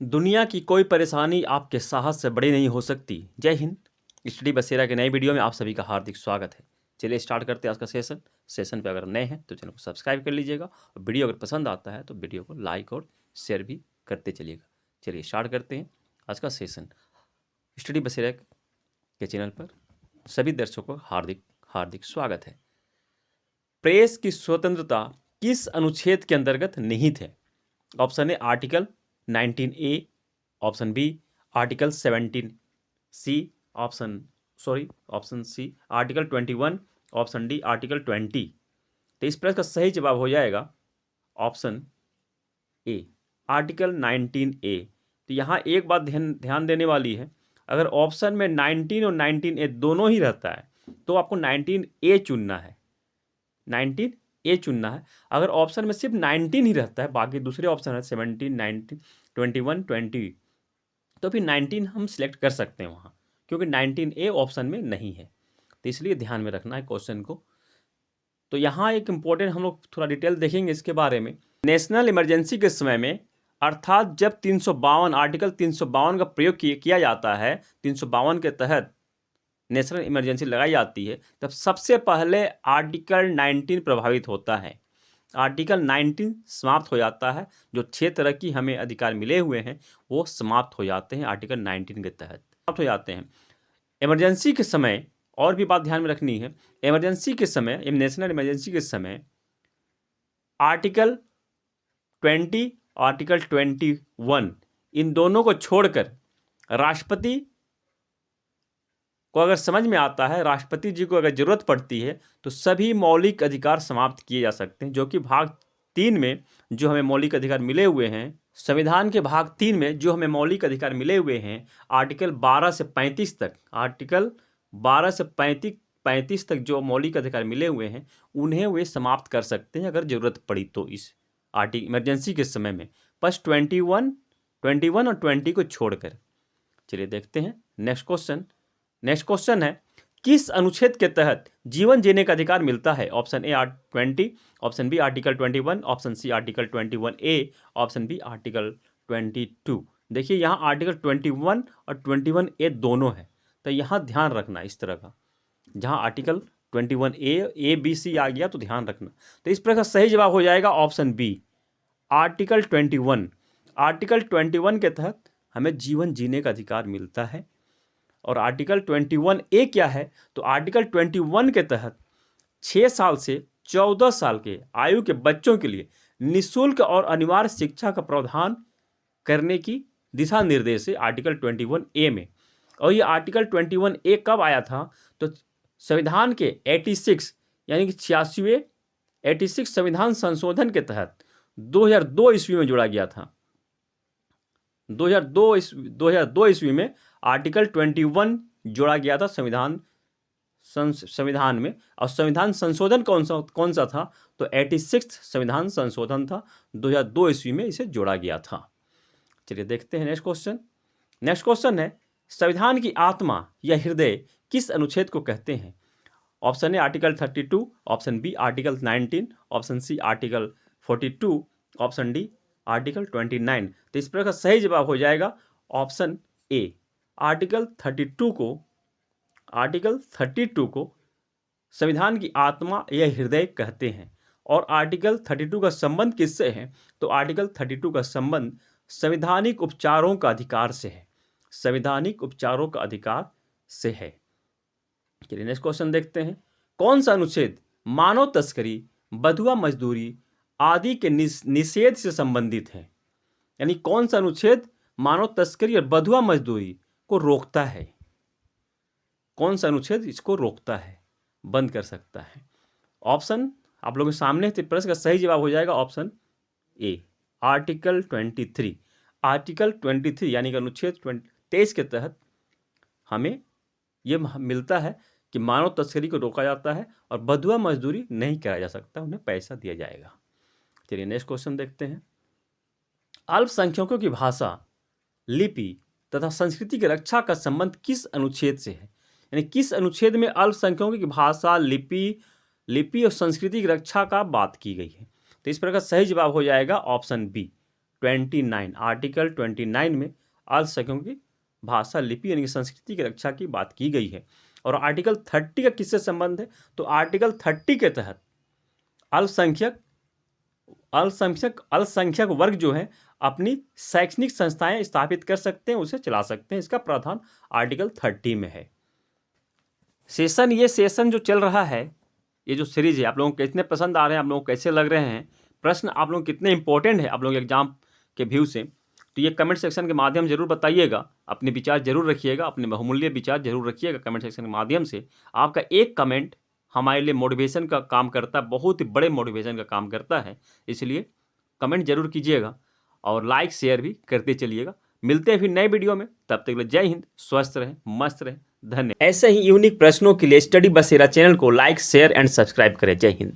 दुनिया की कोई परेशानी आपके साहस से बड़ी नहीं हो सकती। जय हिंद। स्टडी बसेरा के नए वीडियो में आप सभी का हार्दिक स्वागत है। चलिए स्टार्ट करते हैं आज का सेशन पे अगर नए हैं तो चैनल को सब्सक्राइब कर लीजिएगा और वीडियो अगर पसंद आता है तो वीडियो को लाइक और शेयर भी करते चलिएगा। चलिए स्टार्ट करते हैं आज का सेशन। स्टडी बसेरा के चैनल पर सभी दर्शकों को हार्दिक हार्दिक स्वागत है। प्रेस की स्वतंत्रता किस अनुच्छेद के अंतर्गत निहित है? Option A article 19A, option B article 17C, option C article 21, option D article 20। तो इस प्रश्न का सही जवाब हो जाएगा ऑप्शन ए आर्टिकल 19A। तो यहाँ एक बात ध्यान देने वाली है, अगर ऑप्शन में 19 और 19A दोनों ही रहता है तो आपको 19A चुनना है, 19A चुनना है। अगर ऑप्शन में सिर्फ 19 ही रहता है, बाकी दूसरे ऑप्शन है 17, 19, 21, 20, तो फिर 19 हम सिलेक्ट कर सकते हैं वहाँ, क्योंकि 19A ऑप्शन में नहीं है। तो इसलिए ध्यान में रखना है क्वेश्चन को। तो यहाँ एक इम्पोर्टेंट हम लोग थोड़ा डिटेल देखेंगे इसके बारे में। नेशनल इमरजेंसी के समय में, अर्थात जब 352 आर्टिकल 352 का प्रयोग किया जाता है, 352 के तहत नेशनल इमरजेंसी लगाई जाती है, तब सबसे पहले आर्टिकल 19 प्रभावित होता है। आर्टिकल 19 समाप्त हो जाता है। जो 6 तरह की हमें अधिकार मिले हुए हैं वो समाप्त हो जाते हैं, आर्टिकल 19 के तहत समाप्त हो जाते हैं। इमरजेंसी के समय और भी बात ध्यान में रखनी है। इमरजेंसी के समय, नेशनल इमरजेंसी के समय आर्टिकल 20, आर्टिकल 21 इन दोनों को छोड़कर राष्ट्रपति को अगर समझ में आता है, राष्ट्रपति जी को अगर जरूरत पड़ती है, तो सभी मौलिक अधिकार समाप्त किए जा सकते हैं, जो कि भाग 3 में जो हमें मौलिक अधिकार मिले हुए हैं, संविधान के भाग 3 में जो हमें मौलिक अधिकार मिले हुए हैं, आर्टिकल 12 से 35 तक, आर्टिकल 12 से 35 तक जो मौलिक अधिकार मिले हुए हैं, उन्हें वे समाप्त कर सकते हैं अगर जरूरत पड़ी तो। इस इमरजेंसी के समय में बस 21 और 20 को छोड़कर। चलिए देखते हैं नेक्स्ट क्वेश्चन है, किस अनुच्छेद के तहत जीवन जीने का अधिकार मिलता है? Option A 20, option B article 21, option C article 21A, option B article 22। देखिए यहाँ आर्टिकल 21 और 21A दोनों है, तो यहाँ ध्यान रखना इस तरह का। जहाँ आर्टिकल 21A B C आ गया तो ध्यान रखना। तो इस प्रकार सही जवाब हो जाएगा ऑप्शन बी आर्टिकल 21। आर्टिकल 21 के तहत हमें जीवन जीने का अधिकार मिलता है। और आर्टिकल 21A क्या है? तो आर्टिकल 21 के तहत 6 साल से 14 साल के आयु के बच्चों के लिए निःशुल्क और अनिवार्य शिक्षा का प्रावधान करने की दिशा निर्देश है आर्टिकल 21A में। और ये आर्टिकल 21A कब आया था? तो संविधान के 86 यानी कि 86 संविधान संशोधन के तहत 2002 ईस्वी में जोड़ा गया था। 2002 ईस्वी में आर्टिकल 21 जोड़ा गया था संविधान में। और संविधान संशोधन कौन सा था? तो 86 संविधान संशोधन था, 2002 ईस्वी में इसे जोड़ा गया था। चलिए देखते हैं नेक्स्ट क्वेश्चन है, संविधान की आत्मा या हृदय किस अनुच्छेद को कहते हैं? Option A article 32, option B article 19, option C article 42, option D article 29। तो इस प्रकार सही जवाब हो जाएगा ऑप्शन ए आर्टिकल 32 को संविधान की आत्मा या हृदय कहते हैं। और आर्टिकल 32 का संबंध किससे है? तो आर्टिकल 32 का संबंध संवैधानिक उपचारों का अधिकार से है, संवैधानिक उपचारों का अधिकार से है। चलिए नेक्स्ट क्वेश्चन देखते हैं, कौन सा अनुच्छेद मानव तस्करी, बंधुआ मजदूरी आदि के निषेध से संबंधित है? यानी कौन सा अनुच्छेद मानव तस्करी और बंधुआ मजदूरी को रोकता है? कौन सा अनुच्छेद इसको रोकता है, बंद कर सकता है? ऑप्शन आप लोगों के सामने, प्रश्न का सही जवाब हो जाएगा ऑप्शन ए आर्टिकल 23। आर्टिकल 23 यानी कि अनुच्छेद 23 के तहत हमें यह मिलता है कि मानव तस्करी को रोका जाता है और बंधुआ मजदूरी नहीं कराया जा सकता, उन्हें पैसा दिया जाएगा। चलिए नेक्स्ट क्वेश्चन देखते हैं, अल्पसंख्यकों की भाषा, लिपि तथा संस्कृति की रक्षा का संबंध किस अनुच्छेद से है? यानी किस अनुच्छेद में अल्पसंख्यकों की भाषा, लिपि और संस्कृति की रक्षा का बात की गई है? तो इस प्रकार सही जवाब हो जाएगा ऑप्शन बी 29 आर्टिकल 29 में अल्पसंख्यकों की भाषा, लिपि यानी कि संस्कृति की रक्षा की बात की गई है। और आर्टिकल 30 का किससे संबंध है? तो आर्टिकल 30 के तहत अल्पसंख्यक वर्ग जो है अपनी शैक्षणिक संस्थाएं स्थापित कर सकते हैं, उसे चला सकते हैं। इसका प्रावधान आर्टिकल 30 में है। ये सेशन जो चल रहा है, ये जो सीरीज है, आप लोगों को कितने पसंद आ रहे हैं, आप लोगों को कैसे लग रहे हैं, प्रश्न आप लोगों को कितने इंपॉर्टेंट है आप लोगों के एग्जाम के व्यू से, तो ये कमेंट सेक्शन के माध्यम जरूर बताइएगा। अपने विचार जरूर रखिएगा, अपने बहुमूल्य विचार जरूर रखिएगा कमेंट सेक्शन के माध्यम से। आपका एक कमेंट हमारे लिए मोटिवेशन का काम करता है, बहुत ही बड़े मोटिवेशन का काम करता है। इसलिए कमेंट जरूर कीजिएगा और लाइक शेयर भी करते चलिएगा। मिलते हैं फिर नए वीडियो में, तब तक के लिए जय हिंद, स्वस्थ रहें, मस्त रहें, धन्यवाद। ऐसे ही यूनिक प्रश्नों के लिए स्टडी बसेरा चैनल को लाइक शेयर एंड सब्सक्राइब करें। जय हिंद।